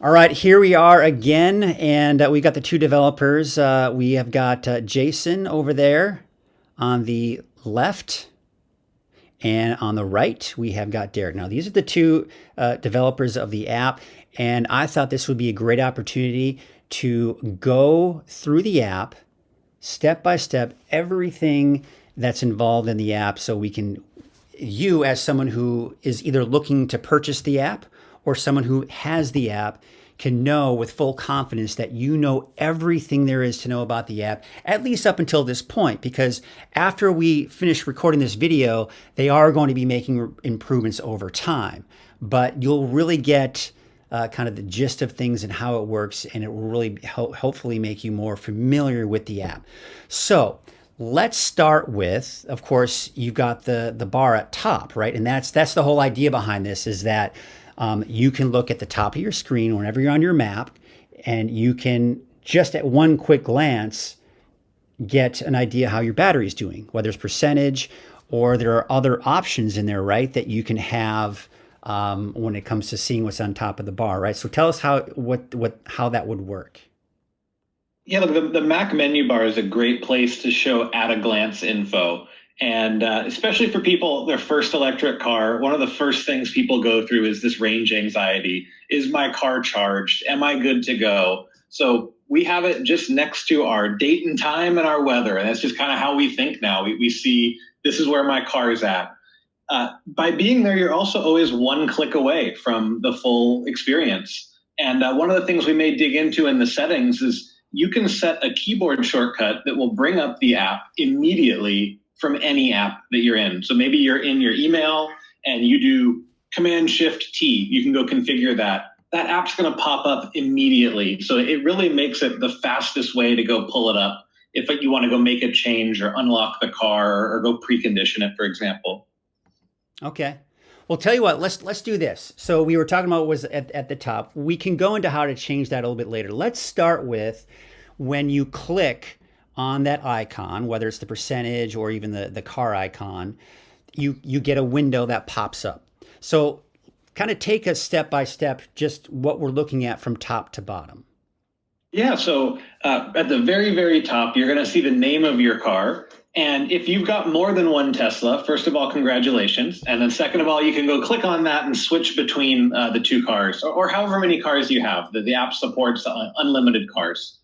All right, here we are again, and we got the two developers. We have got Jason over there on the left, and on the right, we have got Derek. Now, these are the two developers of the app, and I thought this would be a great opportunity to go through the app step by step, everything that's involved in the app, so we can, you as someone who is either looking to purchase the app or someone who has the app, can know with full confidence that you know everything there is to know about the app, at least up until this point, because after we finish recording this video, they are going to be making improvements over time. But you'll really get kind of the gist of things and how it works, and it will really hopefully make you more familiar with the app. So let's start with, of course, you've got the bar at top, right? And that's the whole idea behind this, is that you can look at the top of your screen whenever you're on your map, and you can just at one quick glance get an idea how your battery is doing, whether it's percentage or there are other options in there, right, that you can have when it comes to seeing what's on top of the bar, right? So tell us how that would work. Yeah, look, the Mac menu bar is a great place to show at-a-glance info. And especially for people, their first electric car, one of the first things people go through is this range anxiety. Is my car charged? Am I good to go? So we have it just next to our date and time and our weather. And that's just kind of how we think now. We see this is where my car is at. By being there, you're also always one click away from the full experience. And one of the things we may dig into in the settings is you can set a keyboard shortcut that will bring up the app immediately from any app that you're in. So maybe you're in your email and you do Command-Shift-T. You can go configure that. That app's going to pop up immediately. So it really makes it the fastest way to go pull it up if you want to go make a change or unlock the car or go precondition it, for example. Okay. Well, tell you what, let's do this. So we were talking about what was at the top. We can go into how to change that a little bit later. Let's start with when you click on that icon, whether it's the percentage or even the car icon, you get a window that pops up. So kind of take us step by step, just what we're looking at from top to bottom. Yeah, so at the very, very top, you're going to see the name of your car. And if you've got more than one Tesla, first of all, congratulations. And then second of all, you can go click on that and switch between the two cars or however many cars you have. The app supports unlimited cars.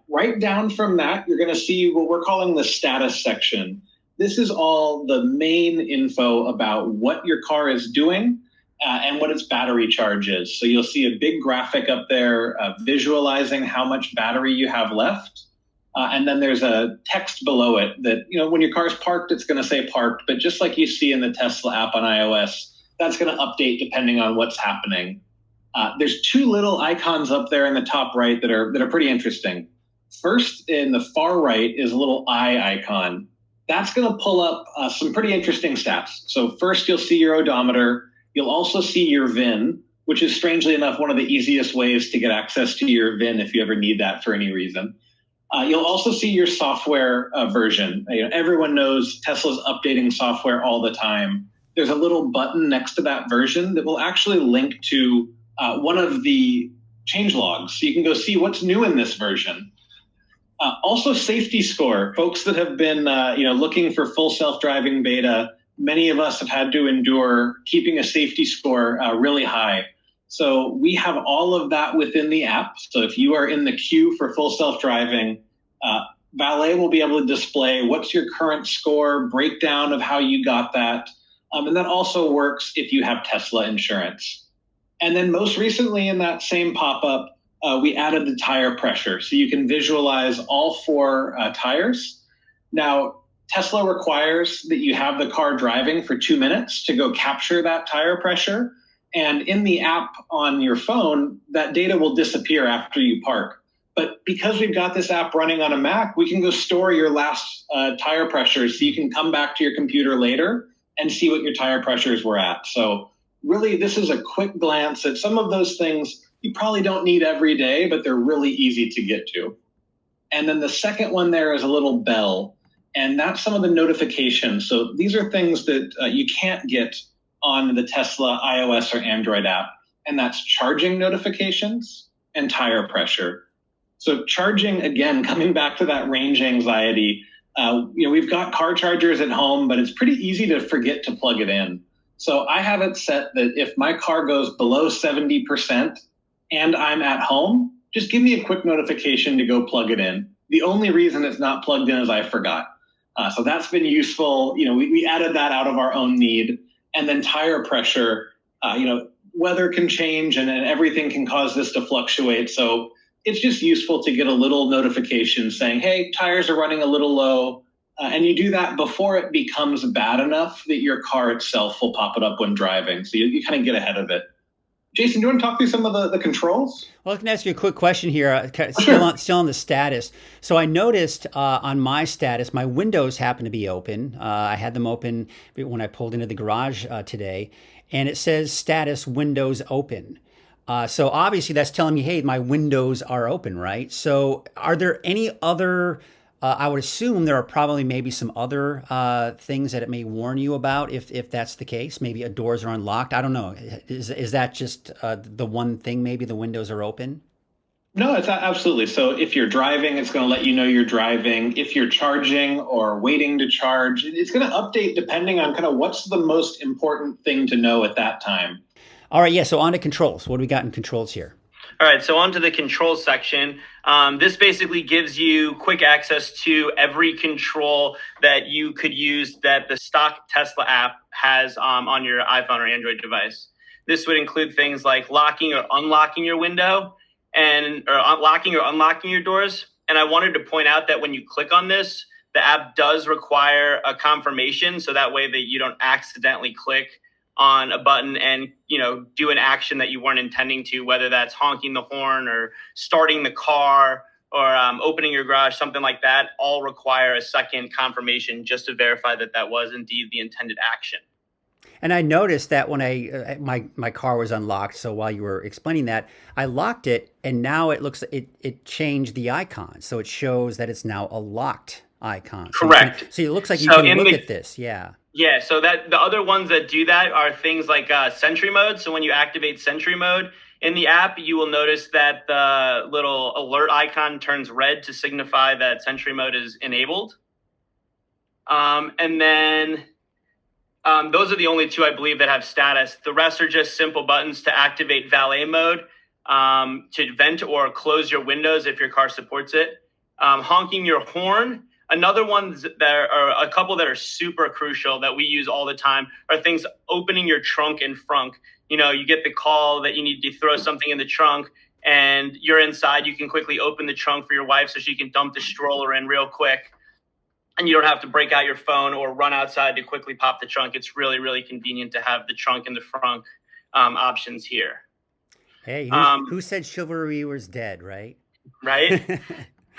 Right down from that, you're going to see what we're calling the status section. This is all the main info about what your car is doing and what its battery charge is. So you'll see a big graphic up there visualizing how much battery you have left. And then there's a text below it that, when your car's parked, it's going to say parked. But just like you see in the Tesla app on iOS, that's going to update depending on what's happening. There's two little icons up there in the top right that are pretty interesting. First, in the far right is a little eye icon. That's going to pull up some pretty interesting stats. So first, you'll see your odometer. You'll also see your VIN, which is strangely enough one of the easiest ways to get access to your VIN if you ever need that for any reason. You'll also see your software version. Everyone knows Tesla's updating software all the time. There's a little button next to that version that will actually link to one of the change logs. So you can go see what's new in this version. Also safety score. Folks that have been looking for full self-driving beta, many of us have had to endure keeping a safety score really high. So we have all of that within the app. So if you are in the queue for full self-driving, Valet will be able to display what's your current score, breakdown of how you got that. And that also works if you have Tesla insurance. And then most recently in that same pop-up, we added the tire pressure. So you can visualize all four tires. Now, Tesla requires that you have the car driving for 2 minutes to go capture that tire pressure. And in the app on your phone, that data will disappear after you park. But because we've got this app running on a Mac, we can go store your last tire pressures so you can come back to your computer later and see what your tire pressures were at. So really, this is a quick glance at some of those things you probably don't need every day, but they're really easy to get to. And then the second one there is a little bell, and that's some of the notifications. So these are things that you can't get on the Tesla iOS or Android app. and that's charging notifications and tire pressure. So charging, again, coming back to that range anxiety, we've got car chargers at home, but it's pretty easy to forget to plug it in. So I have it set that if my car goes below 70% and I'm at home, just give me a quick notification to go plug it in. The only reason it's not plugged in is I forgot. So that's been useful. We added that out of our own need. And then tire pressure, weather can change and everything can cause this to fluctuate. So it's just useful to get a little notification saying, hey, tires are running a little low. And you do that before it becomes bad enough that your car itself will pop it up when driving. So you kind of get ahead of it. Jason, do you want to talk through some of the controls? Well, I can ask you a quick question here, Sure. still on the status. So I noticed on my status, my windows happen to be open. I had them open when I pulled into the garage today, and it says status windows open. So obviously that's telling me, hey, my windows are open, right? So are there any other, I would assume there are probably maybe some other things that it may warn you about if that's the case. Maybe doors are unlocked. I don't know. Is that just the one thing, maybe the windows are open? No, it's absolutely. So if you're driving, it's going to let you know you're driving. If you're charging or waiting to charge, it's going to update depending on kind of what's the most important thing to know at that time. All right, yeah, so on to controls. What do we got in controls here? All right, so on to the controls section. This basically gives you quick access to every control that you could use that the stock Tesla app has on your iPhone or Android device. This would include things like locking or unlocking your window or locking or unlocking your doors. And I wanted to point out that when you click on this, the app does require a confirmation, so that way that you don't accidentally click on a button and do an action that you weren't intending to, whether that's honking the horn or starting the car or opening your garage, something like that, all require a second confirmation just to verify that that was indeed the intended action. And I noticed that when my car was unlocked, so while you were explaining that, I locked it, and now it changed the icon, so it shows that it's now a locked icon. Correct. So it looks like you can look at this, yeah. Yeah, so that the other ones that do that are things like Sentry Mode. So when you activate Sentry Mode in the app, you will notice that the little alert icon turns red to signify that Sentry Mode is enabled. And then those are the only two, I believe, that have status. The rest are just simple buttons to activate Valet Mode, to vent or close your windows if your car supports it. Honking your horn. Another one that are a couple that are super crucial that we use all the time are things opening your trunk and frunk. You get the call that you need to throw something in the trunk and you're inside. You can quickly open the trunk for your wife so she can dump the stroller in real quick. And you don't have to break out your phone or run outside to quickly pop the trunk. It's really, really convenient to have the trunk and the frunk options here. Hey, who said chivalry was dead, right? Right?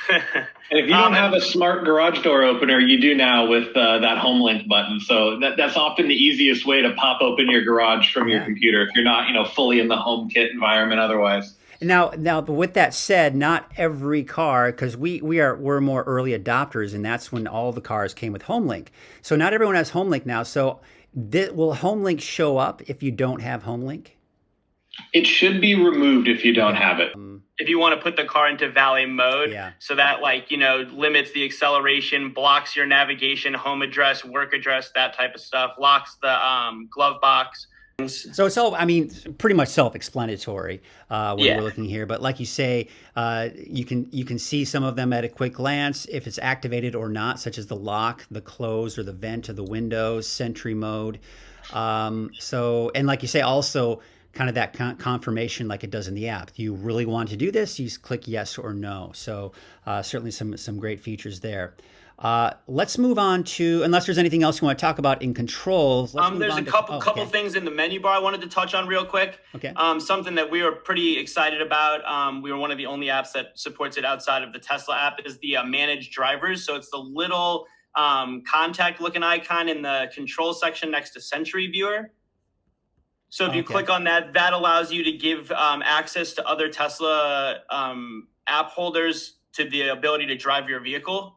And if you don't have a smart garage door opener, you do now with that home link button. So that's often the easiest way to pop open your garage from your computer if you're not, fully in the HomeKit environment otherwise. Now, with that said, not every car, because we're more early adopters, and that's when all the cars came with HomeLink. So not everyone has HomeLink now. So will HomeLink show up if you don't have HomeLink? It should be removed if you don't have it. If you want to put the car into valet mode, so that limits the acceleration, blocks your navigation, home address, work address, that type of stuff, locks the glove box. So it's pretty much self-explanatory when we're looking here. But like you say, you can see some of them at a quick glance if it's activated or not, such as the lock, the close, or the vent of the windows, Sentry Mode. And like you say, also kind of that confirmation like it does in the app. Do you really want to do this? You just click yes or no. So certainly some great features there. Let's move on to, unless there's anything else you want to talk about in controls. There's a couple things in the menu bar I wanted to touch on real quick. Okay. Something that we were pretty excited about. We were one of the only apps that supports it outside of the Tesla app is the manage drivers. So it's the little contact looking icon in the control section next to Sentry Viewer. So if you click on that, that allows you to give access to other Tesla app holders to the ability to drive your vehicle.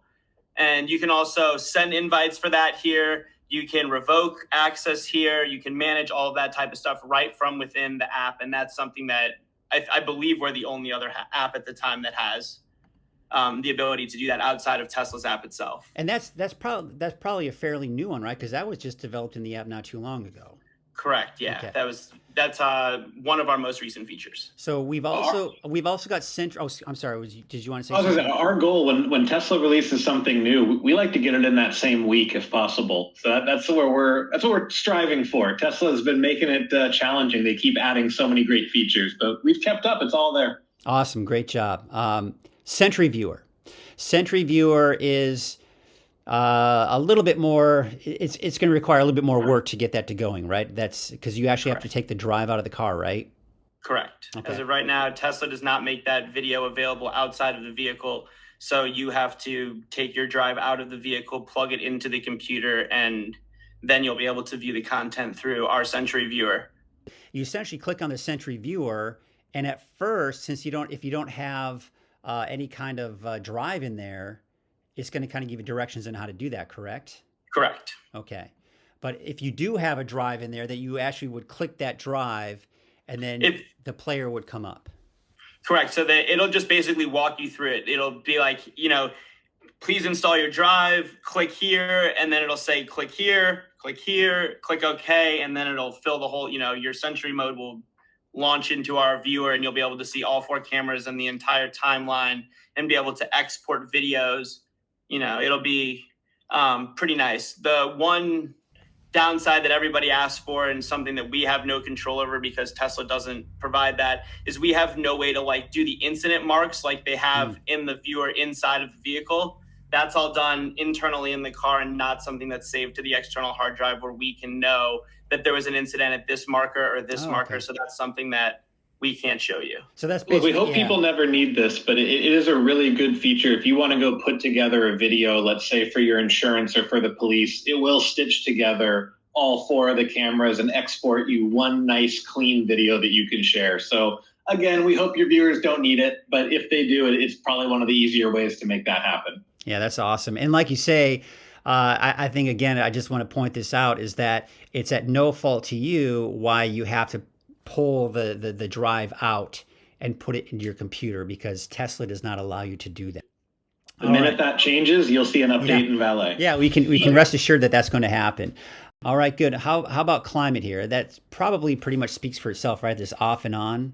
And you can also send invites for that here. You can revoke access here. You can manage all of that type of stuff right from within the app. And that's something that I believe we're the only other app at the time that has the ability to do that outside of Tesla's app itself. And that's probably a fairly new one, right? Because that was just developed in the app not too long ago. Correct. Yeah, Okay. that's one of our most recent features. So we've also got Sentry. Oh, I'm sorry. Did you want to say Also, something? our goal when Tesla releases something new, we like to get it in that same week if possible. So that's what we're striving for. Tesla has been making it challenging. They keep adding so many great features, but we've kept up. It's all there. Awesome, great job. Sentry Viewer. Sentry Viewer is a little bit more. It's going to require a little bit more work to get that to going, right? That's because you actually have to take the drive out of the car, right? Correct. Okay. As of right now, Tesla does not make that video available outside of the vehicle. So you have to take your drive out of the vehicle, plug it into the computer, and then you'll be able to view the content through our Sentry Viewer. You essentially click on the Sentry Viewer, and at first, if you don't have any kind of drive in there, it's going to kind of give you directions on how to do that, correct? Correct. Okay. But if you do have a drive in there, that you actually would click that drive, and then the player would come up. Correct. So it'll just basically walk you through it. It'll be like, please install your drive, click here, and then it'll say click here, click OK, and then it'll fill the whole, your Sentry Mode will launch into our viewer, and you'll be able to see all 4 cameras and the entire timeline and be able to export videos. It'll be pretty nice. The one downside that everybody asks for, and something that we have no control over because Tesla doesn't provide that, is we have no way to do the incident marks like they have in the viewer inside of the vehicle. That's all done internally in the car and not something that's saved to the external hard drive where we can know that there was an incident at this marker or this marker. Okay. So that's something that we can't show you. So that's basically, we hope people never need this, but it is a really good feature. If you want to go put together a video, let's say for your insurance or for the police, it will stitch together all 4 of the cameras and export you one nice clean video that you can share. So again, we hope your viewers don't need it, but if they do, it's probably one of the easier ways to make that happen. Yeah, that's awesome. And like you say, I think, again, I just want to point this out, is that it's at no fault to you why you have to pull the drive out and put it into your computer, because Tesla does not allow you to do that. The minute that changes, you'll see an update in Valet. Yeah, we can rest assured that that's going to happen. All right, good. How about climate here? That probably pretty much speaks for itself, right? This off and on.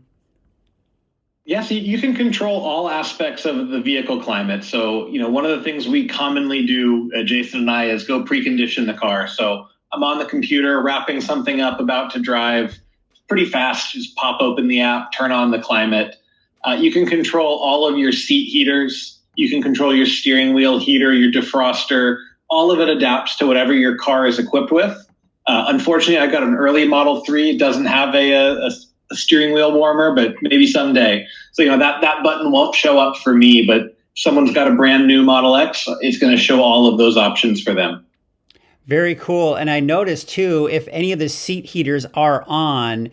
Yes, you can control all aspects of the vehicle climate. So, one of the things we commonly do, Jason and I, is go precondition the car. So I'm on the computer, wrapping something up, about to drive. Pretty fast, just pop open the app, turn on the climate. You can control all of your seat heaters. You can control your steering wheel heater, your defroster. All of it adapts to whatever your car is equipped with. Unfortunately, I got an early Model 3. It doesn't have a steering wheel warmer, but maybe someday. So, that button won't show up for me, but if someone's got a brand new Model X, it's going to show all of those options for them. Very cool. And I noticed too, if any of the seat heaters are on,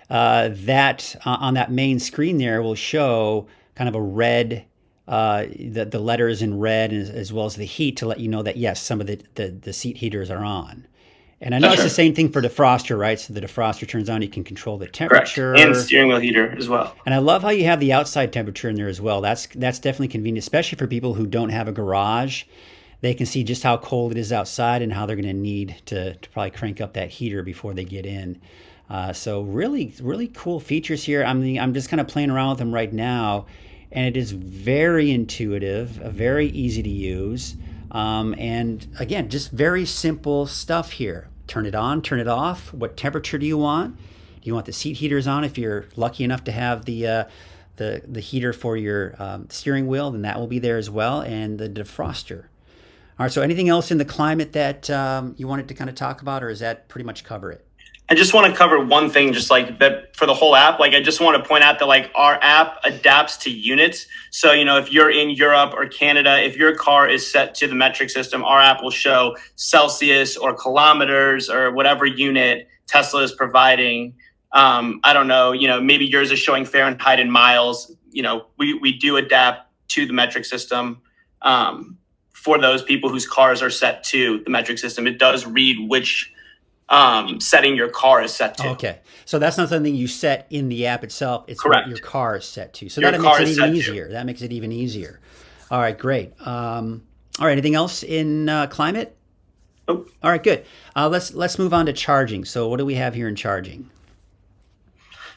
on that main screen there will show kind of a red, the letters in red, as well as the heat, to let you know that, yes, some of the seat heaters are on. And I know it's the same thing for defroster, right? So the defroster turns on, you can control the temperature. Correct. And steering wheel heater as well. And I love how you have the outside temperature in there as well. That's definitely convenient, especially for people who don't have a garage. They can see just how cold it is outside and how they're going to need to probably crank up that heater before they get in. So really, really cool features here. I'm just kind of playing around with them right now, and it is very intuitive, very easy to use. And again, just very simple stuff here. Turn it on, turn it off. What temperature do you want? Do you want the seat heaters on? If you're lucky enough to have the heater for your steering wheel, then that will be there as well, and the defroster. All right, so anything else in the climate that you wanted to kind of talk about, or does that pretty much cover it? I just want to cover one thing, just that for the whole app. I just want to point out that our app adapts to units. So, if you're in Europe or Canada, if your car is set to the metric system, our app will show Celsius or kilometers or whatever unit Tesla is providing. I don't know, maybe yours is showing Fahrenheit and miles. We do adapt to the metric system for those people whose cars are set to the metric system. It does read which setting your car is set to. Okay. So that's not something you set in the app itself. It's Correct. what your car is set to. So Your that car makes it is even set to. easier. That makes it even easier. All right, great. All right, anything else in climate? Nope. All right, good. Let's move on to charging. So what do we have here in charging?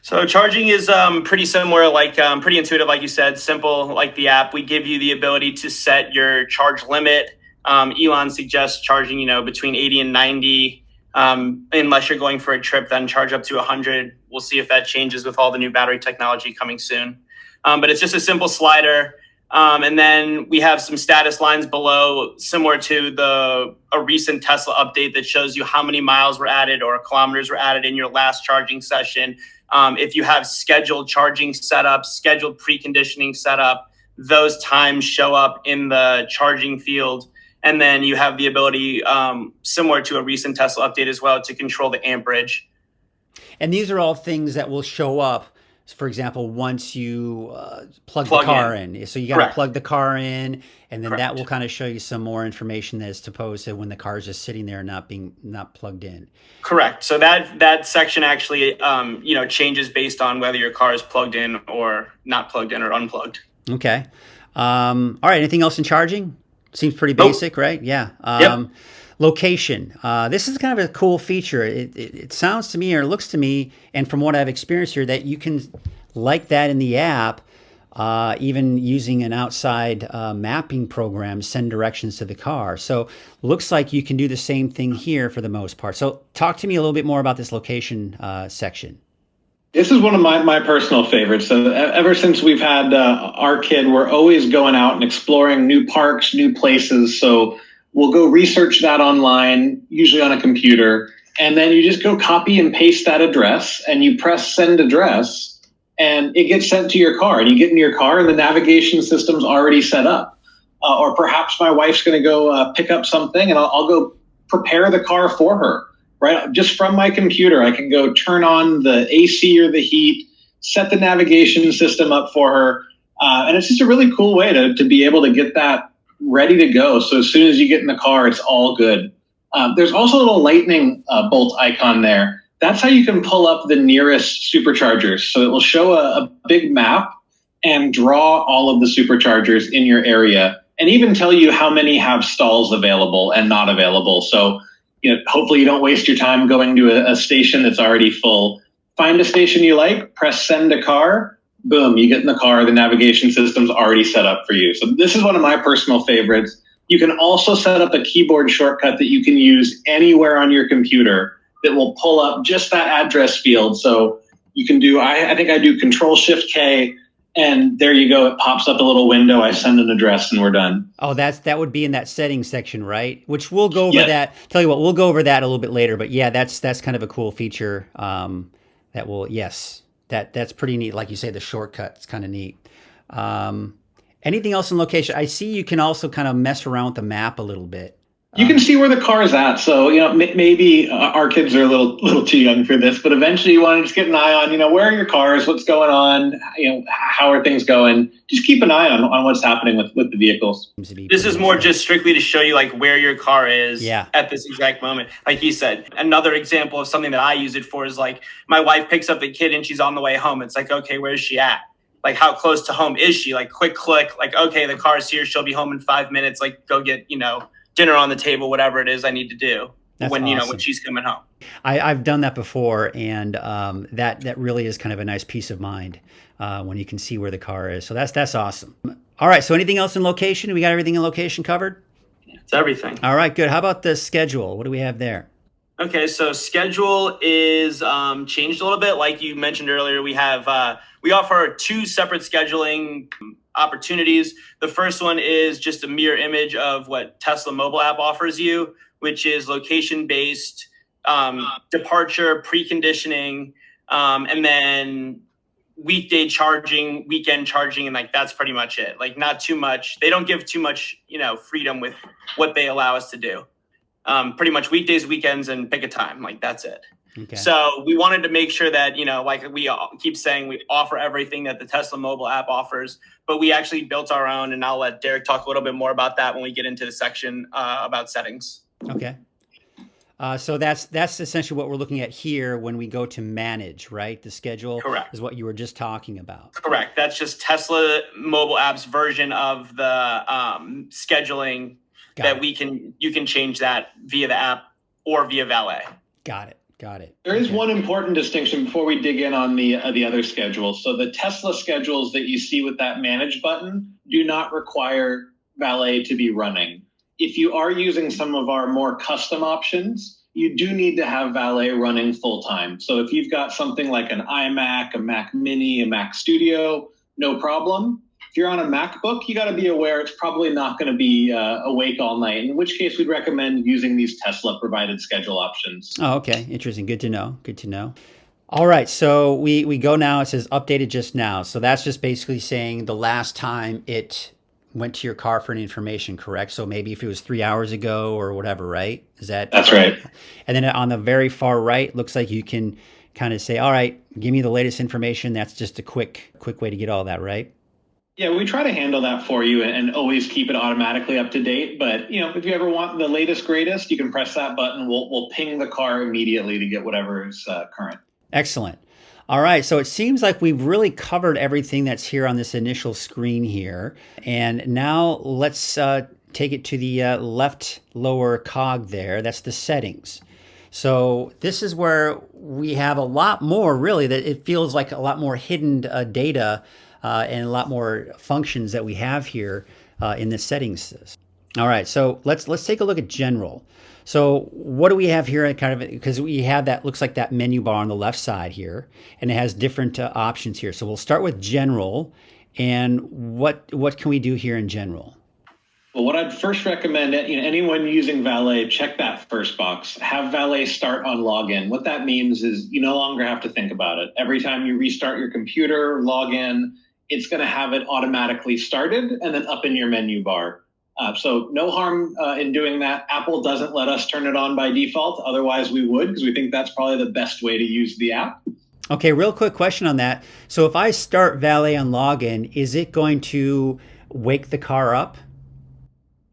So charging is pretty similar, like pretty intuitive, like you said, simple like the app. We give you the ability to set your charge limit. Elon suggests charging, between 80 and 90. Unless you're going for a trip, then charge up to 100. We'll see if that changes with all the new battery technology coming soon. But it's just a simple slider. And then we have some status lines below, similar to a recent Tesla update that shows you how many miles were added or kilometers were added in your last charging session. If you have scheduled charging setup, scheduled preconditioning setup, those times show up in the charging field. And then you have the ability, similar to a recent Tesla update as well, to control the amperage. And these are all things that will show up, for example, once you plug the car in. So you got to plug the car in, and then that will kind of show you some more information as opposed to when the car is just sitting there not plugged in. Correct. So that section actually, changes based on whether your car is plugged in or not plugged in or unplugged. Okay. All right. Anything else in charging? Seems pretty basic, right? Yeah. Yep. Location. This is kind of a cool feature. It sounds to me, or it looks to me, and from what I've experienced here, that you can, like that in the app, even using an outside mapping program, send directions to the car. So looks like you can do the same thing here for the most part. So talk to me a little bit more about this location section. This is one of my personal favorites. So ever since we've had our kid, we're always going out and exploring new parks, new places. So we'll go research that online, usually on a computer, and then you just go copy and paste that address and you press send address and it gets sent to your car, and you get in your car and the navigation system's already set up. Or perhaps my wife's going to go pick up something and I'll go prepare the car for her. Right, just from my computer, I can go turn on the AC or the heat, set the navigation system up for her. And it's just a really cool way to be able to get that ready to go. So as soon as you get in the car, it's all good. There's also a little lightning bolt icon there. That's how you can pull up the nearest superchargers. So it will show a big map and draw all of the superchargers in your area and even tell you how many have stalls available and not available. So hopefully you don't waste your time going to a station that's already full. Find a station you like, press send a car, boom, you get in the car, the navigation system's already set up for you. So this is one of my personal favorites. You can also set up a keyboard shortcut that you can use anywhere on your computer that will pull up just that address field. So you can do, I think I do Control-Shift-K, and there you go. It pops up a little window. I send an address and we're done. Oh, that would be in that settings section, right? Which we'll go over that. Tell you what, we'll go over that a little bit later. But yeah, that's kind of a cool feature. That's pretty neat. Like you say, the shortcut, it's kind of neat. Anything else in location? I see you can also kind of mess around with the map a little bit. You can see where the car is at. So, maybe our kids are a little too young for this, but eventually you want to just get an eye on, where are your cars? What's going on? How are things going? Just keep an eye on what's happening with the vehicles. This is more just strictly to show you where your car is at this exact moment. Like you said, another example of something that I use it for is my wife picks up the kid and she's on the way home. It's okay, where's she at? How close to home is she? Quick click, okay, the car's here. She'll be home in 5 minutes. Go get, dinner on the table, whatever it is I need to do. That's when awesome. When she's coming home. I've done that before, and that really is kind of a nice peace of mind when you can see where the car is. So that's awesome. All right. So anything else in location? We got everything in location covered? It's everything. All right. Good. How about the schedule? What do we have there? Okay. So schedule is changed a little bit. Like you mentioned earlier, we offer 2 separate scheduling opportunities. The first one is just a mirror image of what Tesla mobile app offers you, which is location-based departure, preconditioning, and then weekday charging, weekend charging, and that's pretty much it. Not too much. They don't give too much, freedom with what they allow us to do. Pretty much weekdays, weekends, and pick a time. That's it. Okay. So we wanted to make sure that, like we keep saying, we offer everything that the Tesla mobile app offers, but we actually built our own. And I'll let Derek talk a little bit more about that when we get into the section about settings. Okay. So that's essentially what we're looking at here when we go to manage, right? The schedule Correct. is what you were just talking about. Correct. That's just Tesla mobile app's version of the scheduling that you can change that via the app or via Valet. Got it. Got it. There is one important distinction before we dig in on the other schedules. So the Tesla schedules that you see with that manage button do not require Valet to be running. If you are using some of our more custom options, you do need to have Valet running full time. So if you've got something like an iMac, a Mac Mini, a Mac Studio, no problem. If you're on a MacBook, you got to be aware it's probably not going to be awake all night, in which case we'd recommend using these Tesla provided schedule options. Oh, okay. Interesting. Good to know. Good to know. All right. So we go now. It says updated just now. So that's just basically saying the last time it went to your car for an information, correct? So maybe if it was 3 hours ago or whatever, right? That's right. And then on the very far right, looks like you can kind of say, all right, give me the latest information. That's just a quick way to get all that, right? Yeah, we try to handle that for you and always keep it automatically up to date. But, if you ever want the latest, greatest, you can press that button. We'll ping the car immediately to get whatever is current. Excellent. All right. So it seems like we've really covered everything that's here on this initial screen here. And now let's take it to the left lower cog there. That's the settings. So this is where we have a lot more, really, that it feels like a lot more hidden data and a lot more functions that we have here in the settings. All right, so let's take a look at general. So what do we have here? Kind of, because we have that, looks like that menu bar on the left side here, and it has different options here. So we'll start with general, and what can we do here in general? Well, what I'd first recommend, anyone using Valet, check that first box. Have Valet start on login. What that means is you no longer have to think about it. Every time you restart your computer, log in, it's going to have it automatically started and then up in your menu bar. So no harm in doing that. Apple doesn't let us turn it on by default. Otherwise, we would, because we think that's probably the best way to use the app. Okay, real quick question on that. So if I start Valet on login, is it going to wake the car up?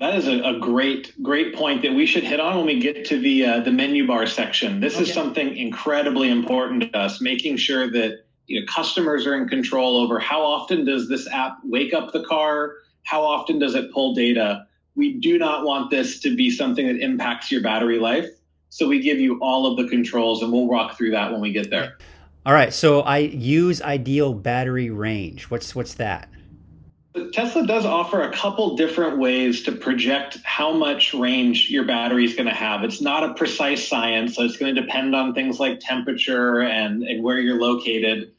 That is a great point that we should hit on when we get to the menu bar section. This is something incredibly important to us, making sure that customers are in control over how often does this app wake up the car, how often does it pull data. We do not want this to be something that impacts your battery life. So we give you all of the controls, and we'll walk through that when we get there. All right, so I use ideal battery range. What's that? Tesla does offer a couple different ways to project how much range your battery is going to have. It's not a precise science, so it's going to depend on things like temperature and where you're located.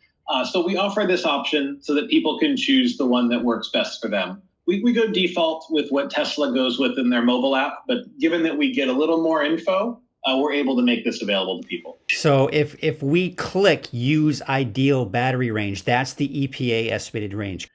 So we offer this option so that people can choose the one that works best for them. We go default with what Tesla goes with in their mobile app, but given that we get a little more info, we're able to make this available to people. So if we click use ideal battery range, that's the EPA estimated range.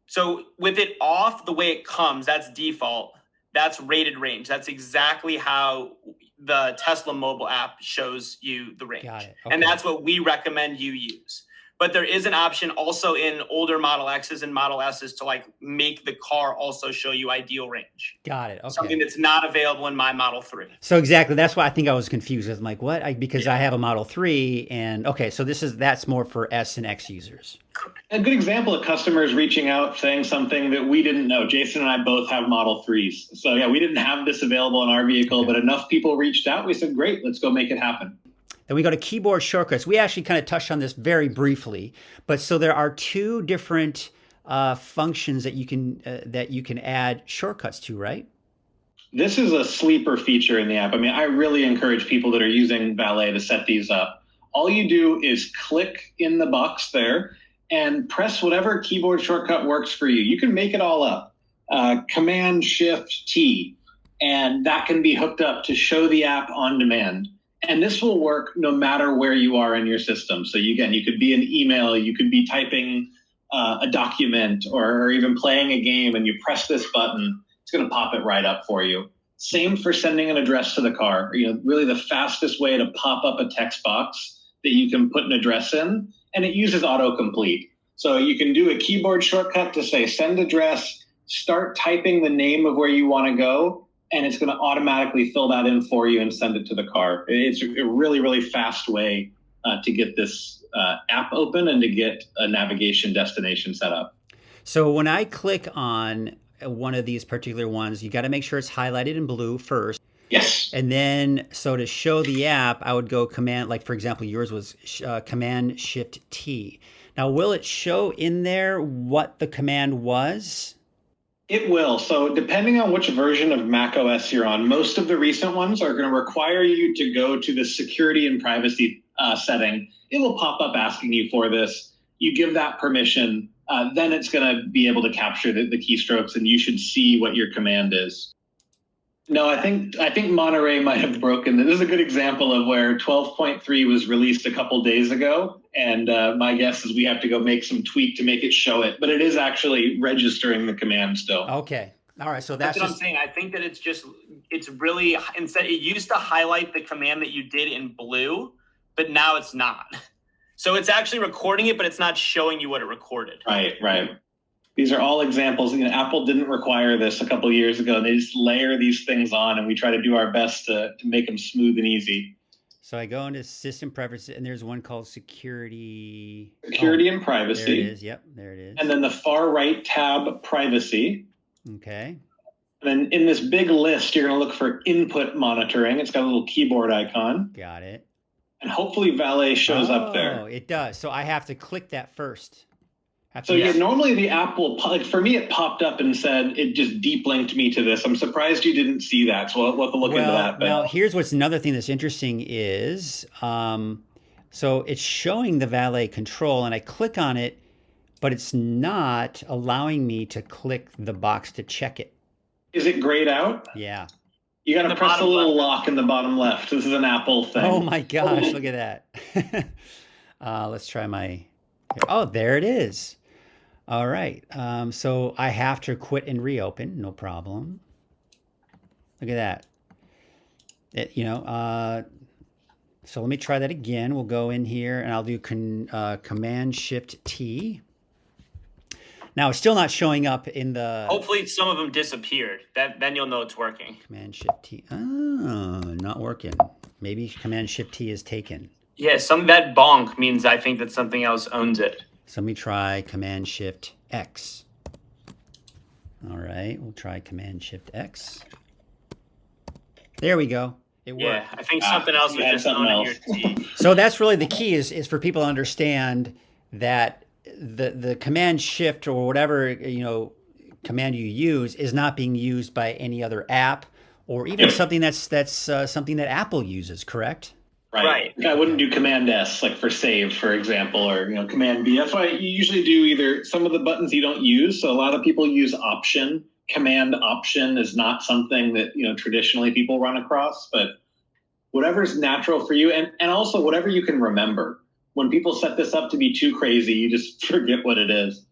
So with it off, the way it comes, that's default. That's rated range. That's exactly how the Tesla mobile app shows you the range. Got it. Okay. And that's what we recommend you use. But there is an option also in older Model X's and Model S's to make the car also show you ideal range. Got it. Okay. Something that's not available in my Model 3. So exactly, that's why I think I was confused. I'm like, what? Because I have a Model 3, and okay, so that's more for S and X users. A good example of customers reaching out saying something that we didn't know. Jason and I both have Model 3s. So yeah, we didn't have this available in our vehicle, but enough people reached out. We said, great, let's go make it happen. Then we go to keyboard shortcuts. We actually kind of touched on this very briefly, but so there are two different functions that you can add shortcuts to, right? This is a sleeper feature in the app. I mean, I really encourage people that are using Valet to set these up. All you do is click in the box there and press whatever keyboard shortcut works for you. You can make it all up. Command Shift T, and that can be hooked up to show the app on demand. And this will work no matter where you are in your system. So you could be in email, you could be typing a document or even playing a game, and you press this button, it's going to pop it right up for you. Same for sending an address to the car. Really the fastest way to pop up a text box that you can put an address in, and it uses autocomplete. So you can do a keyboard shortcut to say send address, start typing the name of where you want to go, and it's going to automatically fill that in for you and send it to the car. It's a really, really fast way to get this app open and to get a navigation destination set up. So when I click on one of these particular ones, you got to make sure it's highlighted in blue first. Yes. And then, so to show the app, I would go command, like for example, yours was Command Shift T. Now, will it show in there what the command was? It will. So depending on which version of Mac OS you're on, most of the recent ones are going to require you to go to the security and privacy setting. It will pop up asking you for this. You give that permission, then it's going to be able to capture the keystrokes, and you should see what your command is. No, I think Monterey might have broken. This is a good example of where 12.3 was released a couple days ago, and my guess is we have to go make some tweak to make it show it. But it is actually registering the command still. Okay. All right. So that's what I'm saying. I think that it's really, instead it used to highlight the command that you did in blue, but now it's not. So it's actually recording it, but it's not showing you what it recorded. Right. These are all examples. Apple didn't require this a couple of years ago. They just layer these things on, and we try to do our best to make them smooth and easy. So I go into System Preferences, and there's one called Security. Security and Privacy. There it is. Yep, there it is. And then the far right tab, Privacy. Okay. And then in this big list, you're going to look for Input Monitoring. It's got a little keyboard icon. Got it. And hopefully Valet shows up there. Oh, it does. So I have to click that first. So normally the app will, like for me, it popped up and said, it just deep linked me to this. I'm surprised you didn't see that. So we'll have to look into that. But now here's what's another thing that's interesting is, so it's showing the Valet Control and I click on it, but it's not allowing me to click the box to check it. Is it grayed out? Yeah. You got to press the little lock in the bottom left. This is an Apple thing. Oh my gosh, look at that. Let's try oh, there it is. All right. So I have to quit and reopen. No problem. Look at that. So let me try that again. We'll go in here and I'll do Command Shift T. Now it's still not showing up in the... Hopefully some of them disappeared. Then you'll know it's working. Command Shift T. Oh, not working. Maybe Command Shift T is taken. Yeah, that bonk means I think that something else owns it. So let me try Command Shift X. All right, we'll try Command Shift X. There we go. It worked. Yeah, I think something else was just owning your T. So that's really the key is for people to understand that the Command Shift or whatever command you use is not being used by any other app or even something that's something that Apple uses, correct? Right. I wouldn't do Command S like for save, for example, or Command B. That's why you usually do either some of the buttons you don't use. So a lot of people use Option. Command Option is not something that traditionally people run across, but whatever's natural for you, and also whatever you can remember. When people set this up to be too crazy, you just forget what it is.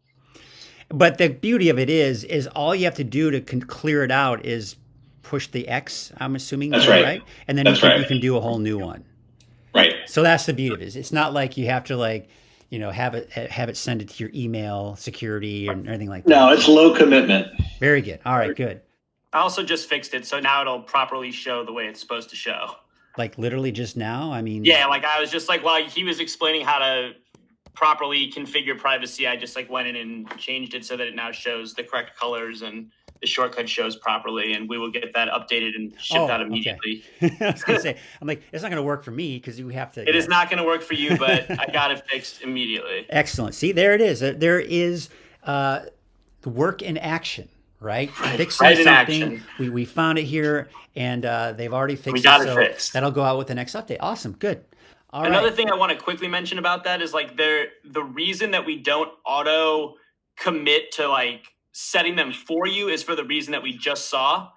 But the beauty of it is all you have to do to clear it out is push the X. I'm assuming that's right, and then you can do a whole new one. Right. So that's the beauty of it. It's not like you have to have it send it to your email security or anything like that. No, it's low commitment. Very good. All right, good. I also just fixed it, so now it'll properly show the way it's supposed to show. Like literally just now? I mean... Yeah, like I was just like, while he was explaining how to properly configure privacy, I just went in and changed it so that it now shows the correct colors and the shortcut shows properly, and we will get that updated and shipped out immediately. Okay. I was going to say, I'm like, it's not going to work for me because we have to... It is not going to work for you, but I got it fixed immediately. Excellent. See, there it is. There is the work in action, right? Fixing right in something. Action. We found it here, and they've already fixed it. We got it fixed. That'll go out with the next update. Awesome. Good. Another thing I want to quickly mention about that is the reason that we don't auto commit to setting them for you is for the reason that we just saw,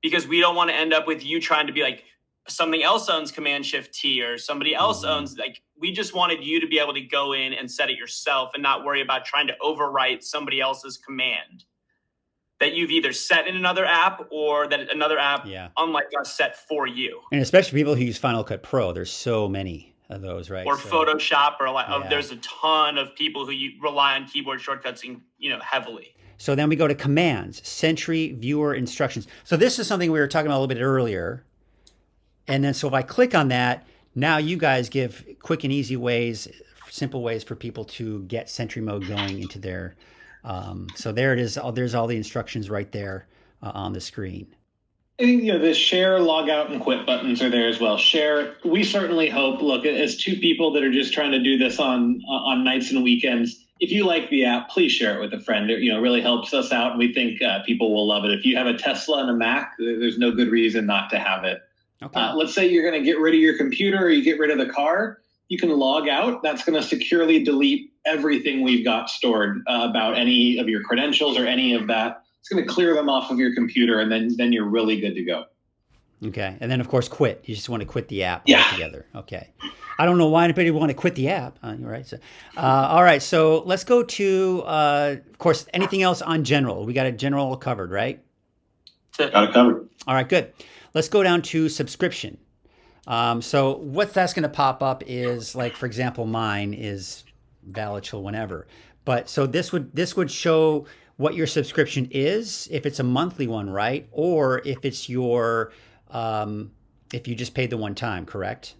because we don't want to end up with you trying to be something else owns Command Shift T or somebody else owns we just wanted you to be able to go in and set it yourself and not worry about trying to overwrite somebody else's command. that you've either set in another app or that another app, unlike us, set for you. And especially people who use Final Cut Pro, there's so many of those, right? Or Photoshop, or there's a ton of people who rely on keyboard shortcuts, heavily. So then we go to commands, Sentry Viewer instructions. So this is something we were talking about a little bit earlier. And then so if I click on that, now you guys give quick and easy ways, simple ways for people to get Sentry Mode going into their, so there it is. There's all the instructions right there on the screen. I think, the share, log out, and quit buttons are there as well. Share, we certainly hope, look, as two people that are just trying to do this on nights and weekends, if you like the app, please share it with a friend. It really helps us out, and we think people will love it. If you have a Tesla and a Mac, there's no good reason not to have it. Okay. Let's say you're going to get rid of your computer or you get rid of the car. You can log out. That's going to securely delete everything we've got stored about any of your credentials or any of that. It's going to clear them off of your computer, and then you're really good to go. Okay. And then, of course, quit. You just want to quit the app altogether. Okay. I don't know why anybody would want to quit the app. Right. So, all right. So let's go to, of course, anything else on general. We got it general covered, right? Got it covered. All right, good. Let's go down to subscription. So what that's going to pop up is, like, for example, mine is Valet whenever. But so this would show what your subscription is, if it's a monthly one, right? Or if it's your, if you just paid the one time, correct?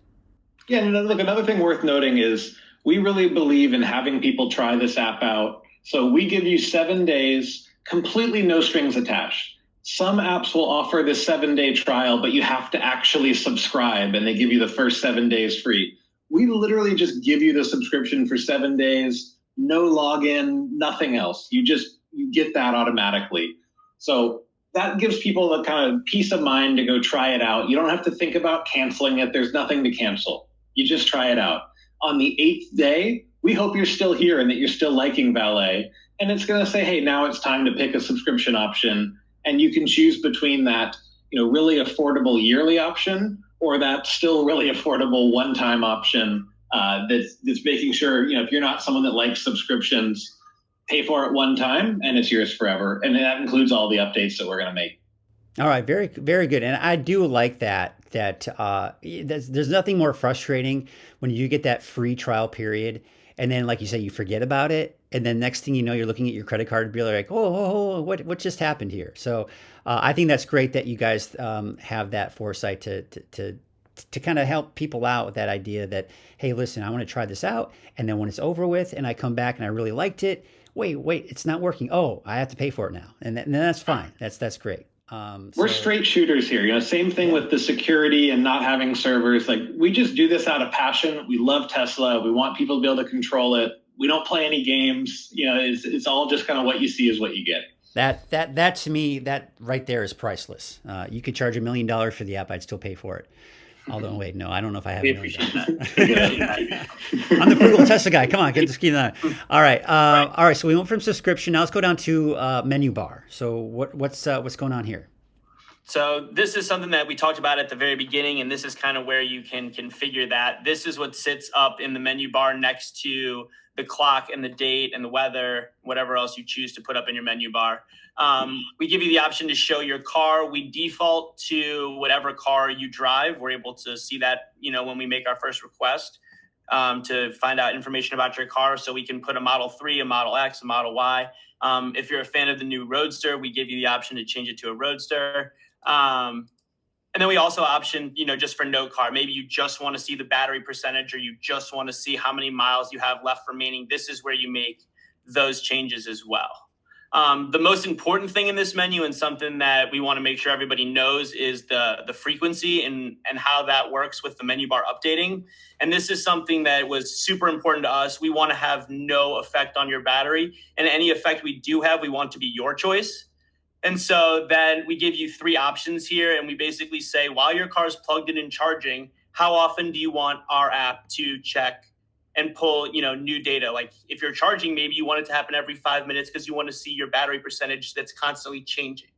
Yeah, and look, another thing worth noting is we really believe in having people try this app out. So we give you 7 days, completely no strings attached. Some apps will offer this 7-day trial, but you have to actually subscribe, and they give you the first 7 days free. We literally just give you the subscription for 7 days, no login, nothing else. You get that automatically. So that gives people the kind of peace of mind to go try it out. You don't have to think about canceling it. There's nothing to cancel. You just try it out. On the 8th day, we hope you're still here and that you're still liking Valet. And it's going to say, hey, now it's time to pick a subscription option. And you can choose between that, really affordable yearly option or that still really affordable one-time option that's making sure, if you're not someone that likes subscriptions, pay for it one time and it's yours forever. And that includes all the updates that we're going to make. All right. Very, very good. And I do like that there's nothing more frustrating when you get that free trial period. And then, like you say, you forget about it. And then next thing you know, you're looking at your credit card and be like, oh, what just happened here? So I think that's great that you guys have that foresight to kind of help people out with that idea that, hey, listen, I want to try this out. And then when it's over with and I come back and I really liked it, wait, it's not working. Oh, I have to pay for it now. And then that's fine. That's great. We're straight shooters here. Same thing with the security and not having servers. Like, we just do this out of passion. We love Tesla. We want people to be able to control it. We don't play any games. It's all just kind of what you see is what you get. That to me, that right there is priceless. You could charge $1 million for the app. I'd still pay for it. Although, wait, no, I don't know if I have. We appreciate that. I'm the frugal Tesla guy. Come on, get the ski on. All right. All right. So we went from subscription. Now let's go down to menu bar. So what's going on here? So this is something that we talked about at the very beginning, and this is kind of where you can configure that. This is what sits up in the menu bar next to the clock and the date and the weather, whatever else you choose to put up in your menu bar. We give you the option to show your car. We default to whatever car you drive. We're able to see that, when we make our first request to find out information about your car. So we can put a Model 3, a Model X, a Model Y. If you're a fan of the new Roadster, we give you the option to change it to a Roadster. And then we also option, just for no car. Maybe you just want to see the battery percentage or you just want to see how many miles you have left remaining. This is where you make those changes as well. The most important thing in this menu, and something that we want to make sure everybody knows, is the frequency and how that works with the menu bar updating. And this is something that was super important to us. We want to have no effect on your battery, and any effect we do have, we want to be your choice. And so then we give you 3 options here, and we basically say, while your car is plugged in and charging, how often do you want our app to check and pull, new data? Like, if you're charging, maybe you want it to happen every 5 minutes because you want to see your battery percentage that's constantly changing.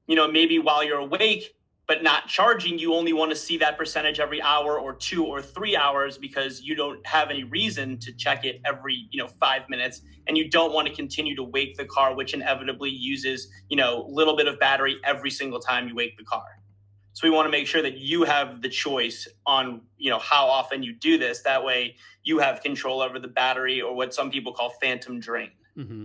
Maybe while you're awake, but not charging, you only want to see that percentage every hour or 2 or 3 hours because you don't have any reason to check it every 5 minutes, and you don't want to continue to wake the car, which inevitably uses a little bit of battery every single time you wake the car. So we want to make sure that you have the choice on how often you do this. That way you have control over the battery, or what some people call phantom drain. Mm-hmm.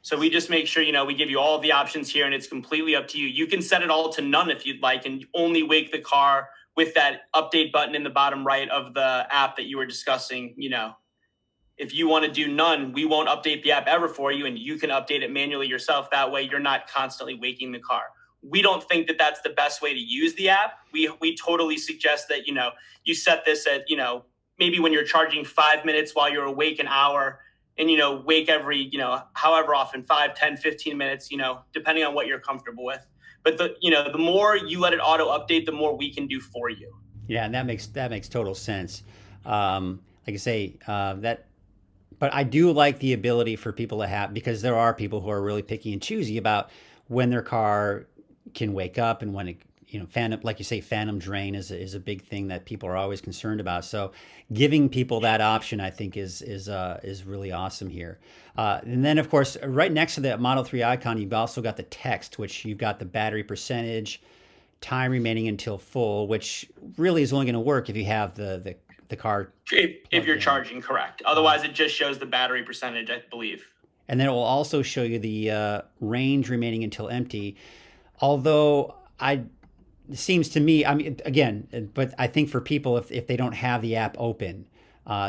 So we just make sure, we give you all of the options here, and it's completely up to you. You can set it all to none if you'd like, and only wake the car with that update button in the bottom right of the app that you were discussing. If you want to do none, we won't update the app ever for you, and you can update it manually yourself. That way you're not constantly waking the car. We don't think that that's the best way to use the app. We totally suggest that, you set this at, maybe when you're charging 5 minutes while you're awake, an hour, and, wake every, however often, 5, 10, 15 minutes, depending on what you're comfortable with. But the more you let it auto update, the more we can do for you. Yeah. And that makes total sense. Like I say, but I do like the ability for people to have, because there are people who are really picky and choosy about when their car can wake up and when it, phantom, like you say, phantom drain is a big thing that people are always concerned about. So giving people that option, I think, is really awesome here. And then, of course, right next to the Model 3 icon, you've also got the text, which you've got the battery percentage, time remaining until full, which really is only going to work if you have the car. If you're charging, correct. Otherwise, it just shows the battery percentage, I believe. And then it will also show you the range remaining until empty. Although it seems to me, I mean, again, but I think for people, if they don't have the app open,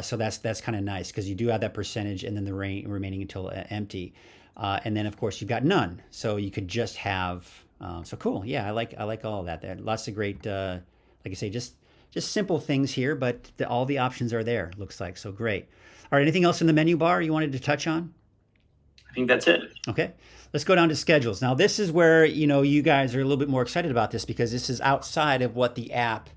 so that's kind of nice, because you do have that percentage and then the remaining until empty. And then, of course, you've got none. So you could just have, so cool. Yeah, I like all of that. There lots of great, like I say, just simple things here, but all the options are there, looks like. So great. All right, anything else in the menu bar you wanted to touch on? I think that's it. Okay. Let's go down to schedules. Now, this is where, you guys are a little bit more excited about this, because this is outside of what the app,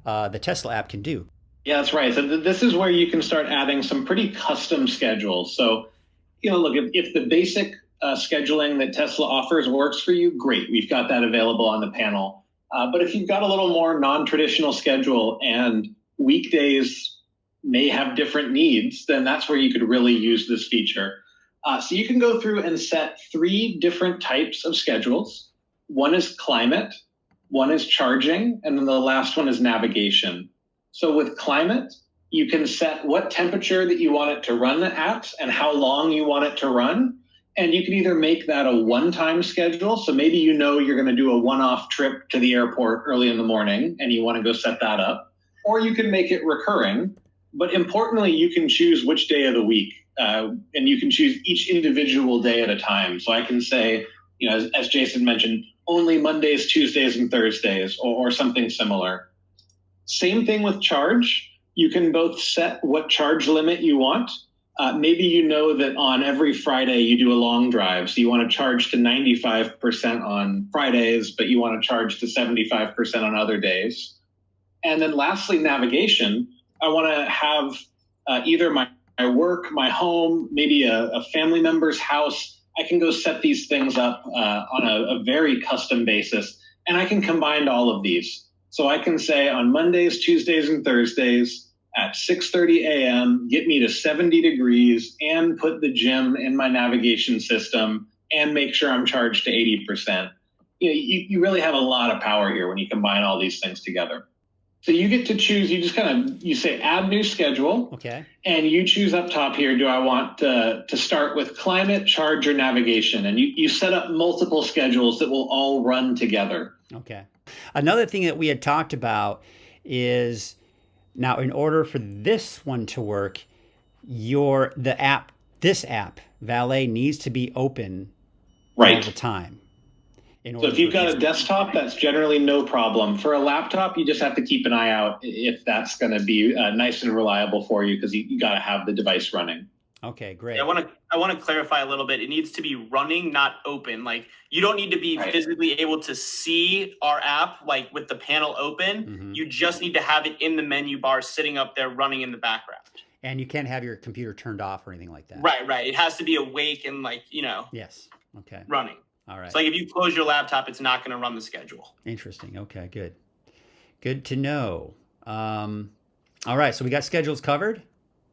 the Tesla app, can do. Yeah, that's right. So this is where you can start adding some pretty custom schedules. So, look, if the basic scheduling that Tesla offers works for you, great. We've got that available on the panel. But if you've got a little more non-traditional schedule and weekdays may have different needs, then that's where you could really use this feature. So you can go through and set 3 different types of schedules. One is climate, one is charging, and then the last one is navigation. So with climate, you can set what temperature that you want it to run at and how long you want it to run. And you can either make that a one-time schedule. So maybe you're going to do a one-off trip to the airport early in the morning and you want to go set that up. Or you can make it recurring. But importantly, you can choose which day of the week. And you can choose each individual day at a time. So I can say, as Jason mentioned, only Mondays, Tuesdays, and Thursdays, or something similar. Same thing with charge. You can both set what charge limit you want. Maybe you know that on every Friday you do a long drive. So you want to charge to 95% on Fridays, but you want to charge to 75% on other days. And then lastly, navigation. I want to have either my work, my home, maybe a family member's house. I can go set these things up on a very custom basis, and I can combine all of these. So I can say on Mondays, Tuesdays, and Thursdays at 6:30 a.m., get me to 70 degrees and put the gym in my navigation system and make sure I'm charged to 80%. You really have a lot of power here when you combine all these things together. So you get to choose, you say add new schedule. Okay. And you choose up top here, do I want to start with climate, charge, or navigation? And you set up multiple schedules that will all run together. Okay. Another thing that we had talked about is, now in order for this one to work, this app, Valet, needs to be open all the time. So if you've got a desktop, that's generally no problem. For a laptop, you just have to keep an eye out if that's going to be nice and reliable for you, because you got to have the device running. Okay, great. Yeah, I want to clarify a little bit. It needs to be running, not open. Like, you don't need to be physically able to see our app like with the panel open. Mm-hmm. You just need to have it in the menu bar, sitting up there, running in the background. And you can't have your computer turned off or anything like that. Right. It has to be awake and Yes. Okay. Running. All right. So like if you close your laptop, it's not going to run the schedule. Interesting. Okay, good. Good to know. All right, so we got schedules covered.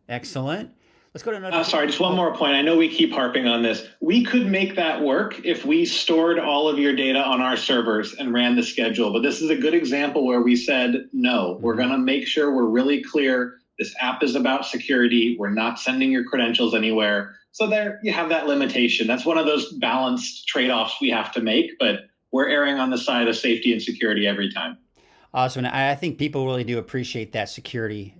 Excellent. Let's go to another. Sorry, just one more point. I know we keep harping on this. We could make that work if we stored all of your data on our servers and ran the schedule. But this is a good example where we said, no, we're going to make sure we're really clear. This app is about security. We're not sending your credentials anywhere. So there you have that limitation. That's one of those balanced trade-offs we have to make, but we're erring on the side of safety and security every time. Awesome. And I think people really do appreciate that security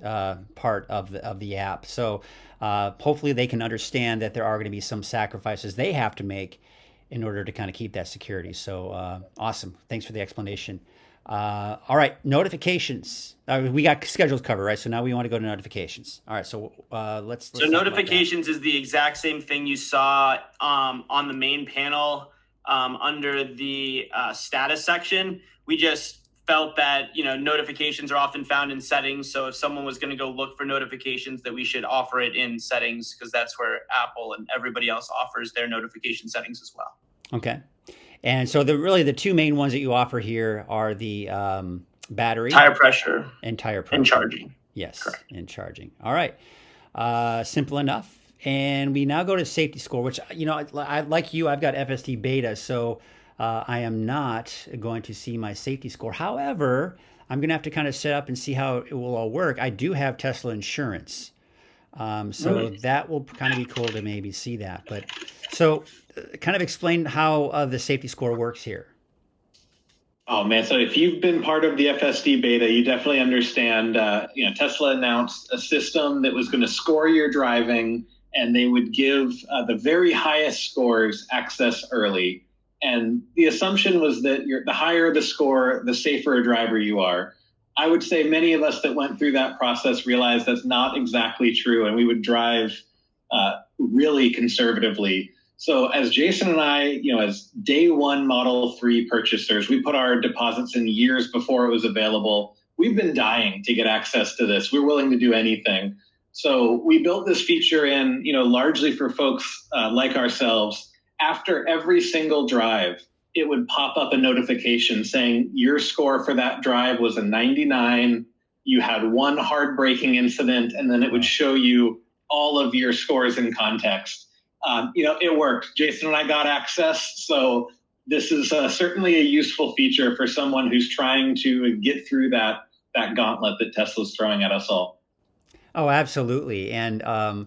part of the app. So hopefully they can understand that there are going to be some sacrifices they have to make in order to kind of keep that security. So awesome. Thanks for the explanation. All right, notifications. We got schedules covered, right? So now we want to go to notifications. All right, so let's So notifications is the exact same thing you saw on the main panel under the status section. We just felt that notifications are often found in settings. So if someone was going to go look for notifications, that we should offer it in settings, because that's where Apple and everybody else offers their notification settings as well. Okay. And so the two main ones that you offer here are the battery, tire pressure, and tire pressure. And charging. Yes, correct. And charging. All right. Simple enough. And we now go to safety score, which, I like you, I've got FSD beta, so I am not going to see my safety score. However, I'm going to have to kind of set up and see how it will all work. I do have Tesla insurance. So that will kind of be cool to maybe see that. But so kind of explain how the safety score works here. Oh man, so if you've been part of the FSD beta, you definitely understand, Tesla announced a system that was going to score your driving, and they would give the very highest scores access early. And the assumption was that the higher the score, the safer a driver you are. I would say many of us that went through that process realized that's not exactly true, and we would drive really conservatively. So as Jason and I, as day one Model 3 purchasers, we put our deposits in years before it was available. We've been dying to get access to this. We're willing to do anything. So we built this feature in, largely for folks like ourselves. After every single drive, it would pop up a notification saying your score for that drive was a 99. You had one hard braking incident, and then it would show you all of your scores in context. It worked. Jason and I got access. So this is certainly a useful feature for someone who's trying to get through that gauntlet that Tesla's throwing at us all. Oh, absolutely. And I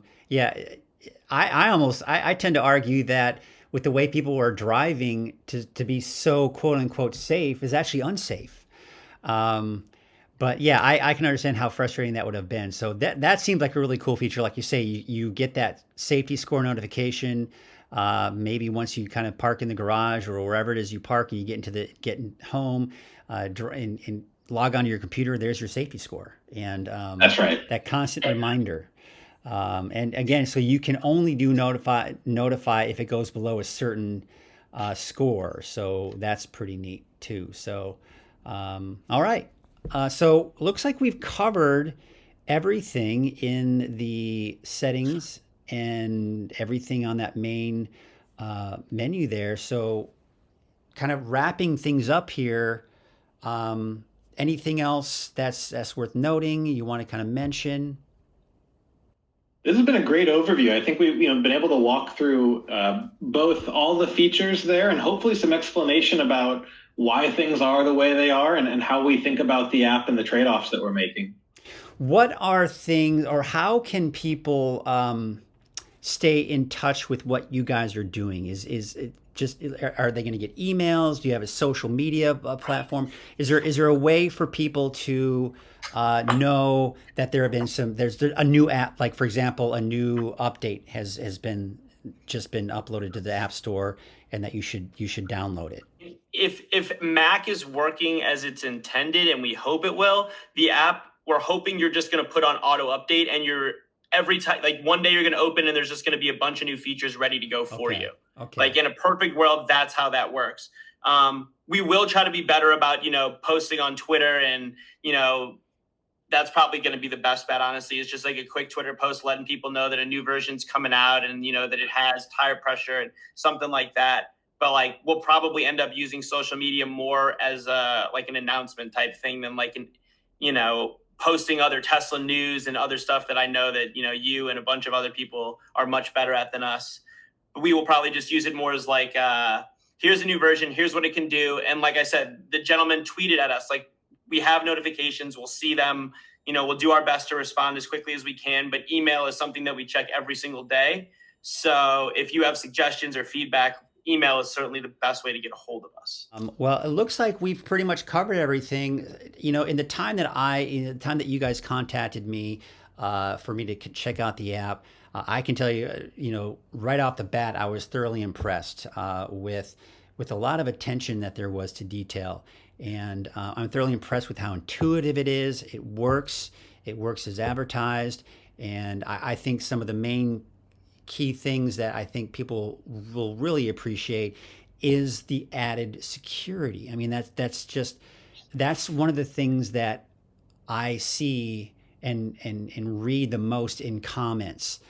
tend to argue that with the way people are driving to be so quote unquote safe is actually unsafe. But yeah, I can understand how frustrating that would have been. So that seems like a really cool feature. Like you say, you get that safety score notification. Maybe once you kind of park in the garage or wherever it is you park, and you getting home, and log onto your computer, there's your safety score. And that's right. That constant reminder. And again, so you can only do notify if it goes below a certain score. So that's pretty neat too. So all right. So looks like we've covered everything in the settings and everything on that main menu there. So kind of wrapping things up here. Anything else that's worth noting you want to kind of mention? This has been a great overview. I think we've been able to walk through both all the features there and hopefully some explanation about why things are the way they are and how we think about the app and the trade-offs that we're making. What are things, or how can people stay in touch with what you guys are doing? Is it just, are they going to get emails? Do you have a social media platform? Is there a way for people to know that there's a new app, like for example, a new update has been uploaded to the App Store, and that you should download it? If Mac is working as it's intended, and we hope it will, the app, we're hoping you're just going to put on auto update, and every time, like one day you're going to open and there's just going to be a bunch of new features ready to go for you. Okay. Like in a perfect world, that's how that works. We will try to be better about, posting on Twitter, and, that's probably going to be the best bet, honestly. It's just like a quick Twitter post letting people know that a new version's coming out, and, that it has tire pressure and something like that. but like we'll probably end up using social media more as like an announcement type thing than like an, posting other Tesla news and other stuff that I know that, you and a bunch of other people are much better at than us. But we will probably just use it more as like, here's a new version, here's what it can do. And like I said, the gentleman tweeted at us, like, we have notifications, we'll see them, we'll do our best to respond as quickly as we can, but email is something that we check every single day. So if you have suggestions or feedback, email is certainly the best way to get a hold of us. Well, it looks like we've pretty much covered everything. In the time that you guys contacted me for me to check out the app, I can tell you, right off the bat, I was thoroughly impressed with a lot of attention that there was to detail. And I'm thoroughly impressed with how intuitive it is. It works as advertised. And I think some of the main key things that I think people will really appreciate is the added security. I mean, that's one of the things that I see and read the most in comments.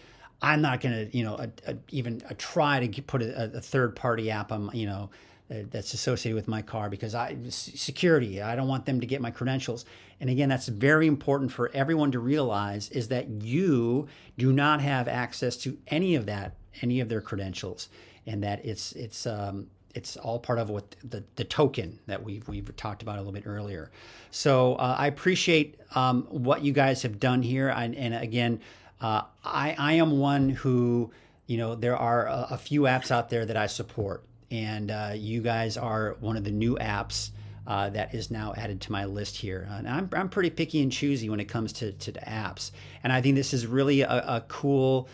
I'm not going to, even try to put a third-party app on, that's associated with my car because security. I don't want them to get my credentials. And again, that's very important for everyone to realize is that you do not have access to any of their credentials, and that it's all part of what the token that we've talked about a little bit earlier. So I appreciate what you guys have done here, and again, I am one who, there are a few apps out there that I support, and you guys are one of the new apps that is now added to my list here. And I'm pretty picky and choosy when it comes to the apps, and I think this is really a cool,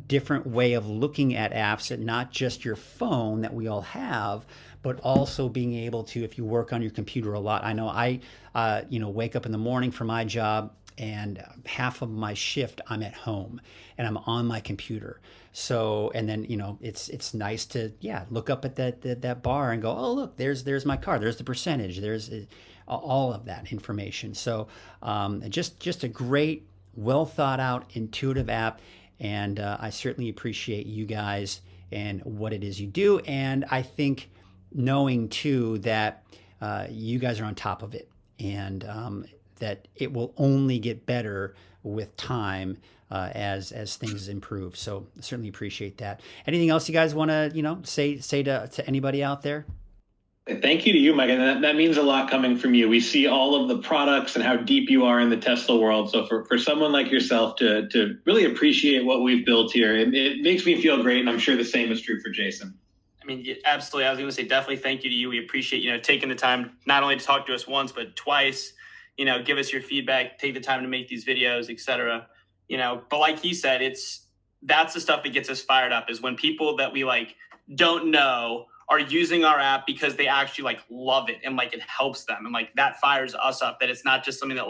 different way of looking at apps, and not just your phone that we all have, but also being able to, if you work on your computer a lot. I know I wake up in the morning for my job, and half of my shift I'm at home and I'm on my computer. So, and then, it's nice to, look up at that bar and go, oh, look, there's my car. There's the percentage. There's all of that information. So, just a great, well thought out, intuitive app. And I certainly appreciate you guys and what it is you do. And I think knowing too that you guys are on top of it, and that it will only get better with time as things improve. So certainly appreciate that. Anything else you guys want to say to anybody out there? Thank you to you, Mike. And that means a lot coming from you. We see all of the products and how deep you are in the Tesla world. So for someone like yourself to really appreciate what we've built here, it makes me feel great. And I'm sure the same is true for Jason. I mean, absolutely. I was going to say, definitely thank you to you. We appreciate, taking the time not only to talk to us once, but twice, give us your feedback, take the time to make these videos, etc. But like he said, that's the stuff that gets us fired up, is when people that we don't know are using our app because they actually love it and it helps them. And that fires us up, that it's not just something that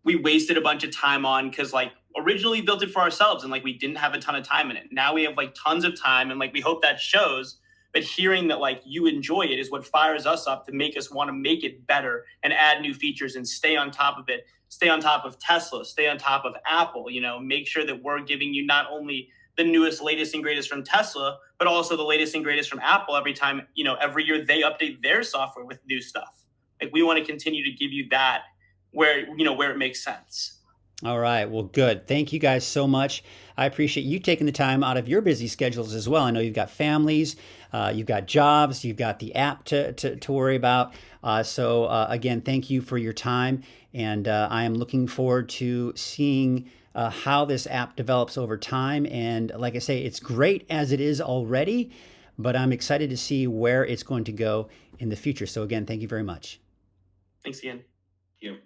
we wasted a bunch of time on because originally built it for ourselves and we didn't have a ton of time in it. Now we have tons of time, and we hope that shows. But hearing that you enjoy it is what fires us up to make us want to make it better and add new features and stay on top of it, stay on top of Tesla, stay on top of Apple, make sure that we're giving you not only the newest, latest and greatest from Tesla, but also the latest and greatest from Apple every time, every year they update their software with new stuff. We want to continue to give you that where it makes sense. All right. Well, good. Thank you guys so much. I appreciate you taking the time out of your busy schedules as well. I know you've got families, you've got jobs, you've got the app to worry about. So again, thank you for your time. And I am looking forward to seeing how this app develops over time. And like I say, it's great as it is already, but I'm excited to see where it's going to go in the future. So again, thank you very much. Thanks again. Thank you.